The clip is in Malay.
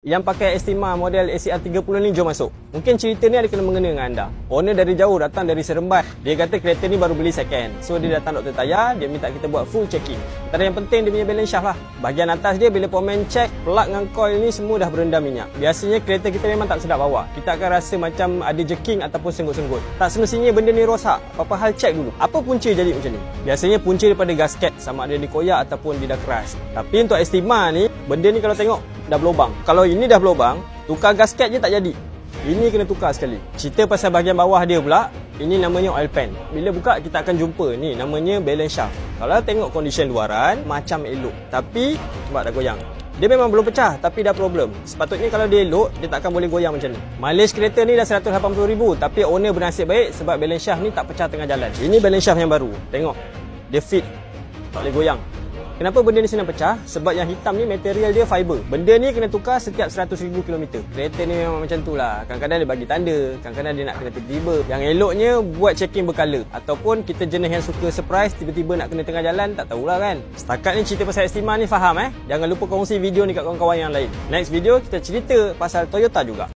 Yang pakai Estima model ACR 30 ni, jom masuk. Mungkin cerita ni ada kena mengena dengan anda. Owner dari jauh datang dari Seremban. Dia kata kereta ni baru beli second. So dia datang Dr. Tayar, dia minta kita buat full checking. Antara yang penting dia punya balance shaft lah. Bahagian atas dia bila pomen check, plug dengan coil ni semua dah berendam minyak. Biasanya kereta kita memang tak sedap bawa. Kita akan rasa macam ada jerking ataupun senggut-senggut. Tak semestinya benda ni rosak. Apa hal check dulu. Apa punca jadi macam ni? Biasanya punca daripada gasket, sama ada dikoyak ataupun dia dah keras. Tapi untuk Estima ni, benda ni kalau tengok dah berlubang. Kalau ini dah berlubang, tukar gasket je tak jadi. Ini kena tukar sekali. Cerita pasal bahagian bawah dia pula, ini namanya oil pan. Bila buka kita akan jumpa ni namanya balance shaft. Kalau tengok condition luaran macam elok, tapi sebab dah goyang. Dia memang belum pecah tapi dah problem. Sepatutnya kalau dia elok, dia takkan boleh goyang macam ni. Mileage kereta ni dah 180,000, tapi owner bernasib baik sebab balance shaft ni tak pecah tengah jalan. Ini balance shaft yang baru. Tengok. Dia fit. Tak boleh goyang. Kenapa benda ni senang pecah? Sebab yang hitam ni material dia fiber. Benda ni kena tukar setiap 100,000 km. Kereta ni memang macam tu lah. Kadang-kadang dia bagi tanda, kadang-kadang dia nak kena tiba-tiba. Yang eloknya buat checking berkala. Ataupun kita jenis yang suka surprise, tiba-tiba nak kena tengah jalan, tak tahulah kan. Setakat ni cerita pasal Estima ni faham Jangan lupa kongsi video ni kat kawan-kawan yang lain. Next video kita cerita pasal Toyota juga.